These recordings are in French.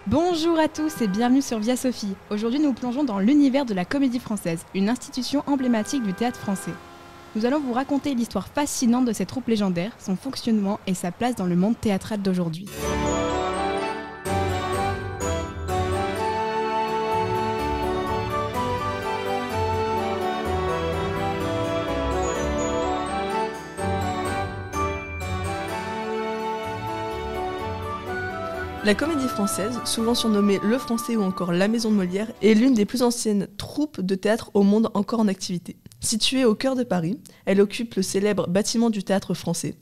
Bonjour à tous et bienvenue sur Via Sophie. Aujourd'hui, nous plongeons dans l'univers de la Comédie Française, une institution emblématique du théâtre français. Nous allons vous raconter l'histoire fascinante de cette troupe légendaire, son fonctionnement et sa place dans le monde théâtral d'aujourd'hui. La Comédie Française, souvent surnommée Le Français ou encore La Maison de Molière, est l'une des plus anciennes troupes de théâtre au monde encore en activité. Située au cœur de Paris, elle occupe le célèbre bâtiment du Théâtre Français,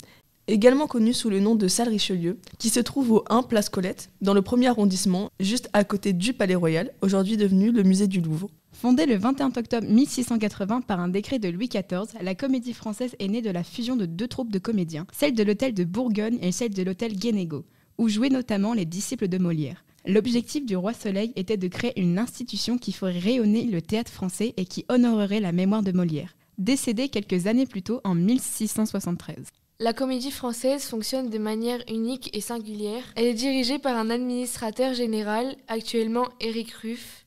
également connu sous le nom de Salle Richelieu, qui se trouve au 1 Place Colette, dans le 1er arrondissement, juste à côté du Palais Royal, aujourd'hui devenu le musée du Louvre. Fondée le 21 octobre 1680 par un décret de Louis XIV, la Comédie Française est née de la fusion de deux troupes de comédiens, celle de l'hôtel de Bourgogne et celle de l'hôtel Guénégaud, où jouaient notamment les disciples de Molière. L'objectif du Roi Soleil était de créer une institution qui ferait rayonner le théâtre français et qui honorerait la mémoire de Molière, décédé quelques années plus tôt en 1673. La Comédie Française fonctionne de manière unique et singulière. Elle est dirigée par un administrateur général, actuellement Éric Ruff,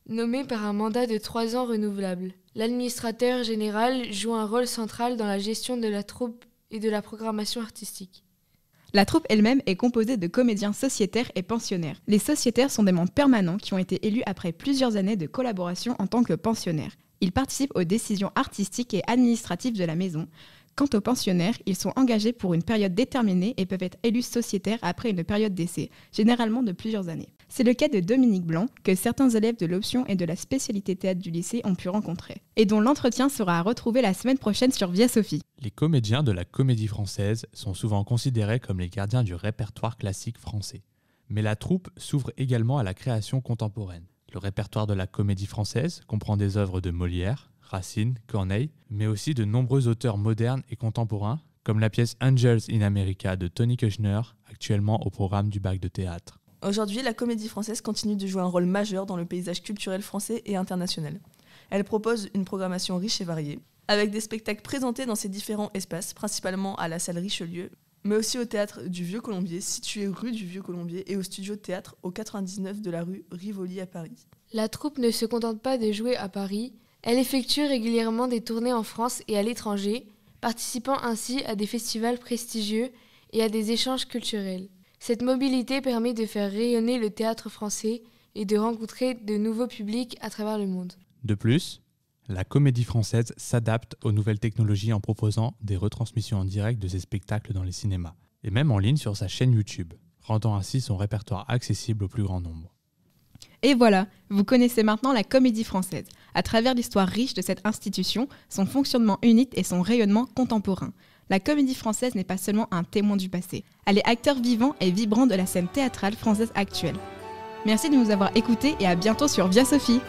nommé par un mandat de 3 ans renouvelable. L'administrateur général joue un rôle central dans la gestion de la troupe et de la programmation artistique. La troupe elle-même est composée de comédiens sociétaires et pensionnaires. Les sociétaires sont des membres permanents qui ont été élus après plusieurs années de collaboration en tant que pensionnaires. Ils participent aux décisions artistiques et administratives de la maison. Quant aux pensionnaires, ils sont engagés pour une période déterminée et peuvent être élus sociétaires après une période d'essai, généralement de plusieurs années. C'est le cas de Dominique Blanc, que certains élèves de l'option et de la spécialité théâtre du lycée ont pu rencontrer, et dont l'entretien sera à retrouver la semaine prochaine sur Via Sophie. Les comédiens de la Comédie Française sont souvent considérés comme les gardiens du répertoire classique français. Mais la troupe s'ouvre également à la création contemporaine. Le répertoire de la Comédie Française comprend des œuvres de Molière, Racine, Corneille, mais aussi de nombreux auteurs modernes et contemporains, comme la pièce Angels in America de Tony Kushner, actuellement au programme du bac de théâtre. Aujourd'hui, la Comédie Française continue de jouer un rôle majeur dans le paysage culturel français et international. Elle propose une programmation riche et variée, avec des spectacles présentés dans ces différents espaces, principalement à la salle Richelieu, mais aussi au théâtre du Vieux-Colombier, situé rue du Vieux-Colombier, et au studio de théâtre au 99 de la rue Rivoli à Paris. La troupe ne se contente pas de jouer à Paris, elle effectue régulièrement des tournées en France et à l'étranger, participant ainsi à des festivals prestigieux et à des échanges culturels. Cette mobilité permet de faire rayonner le théâtre français et de rencontrer de nouveaux publics à travers le monde. De plus, la Comédie Française s'adapte aux nouvelles technologies en proposant des retransmissions en direct de ses spectacles dans les cinémas, et même en ligne sur sa chaîne YouTube, rendant ainsi son répertoire accessible au plus grand nombre. Et voilà, vous connaissez maintenant la Comédie Française, à travers l'histoire riche de cette institution, son fonctionnement unique et son rayonnement contemporain. La Comédie Française n'est pas seulement un témoin du passé, elle est acteur vivant et vibrant de la scène théâtrale française actuelle. Merci de nous avoir écoutés et à bientôt sur Via Sophie.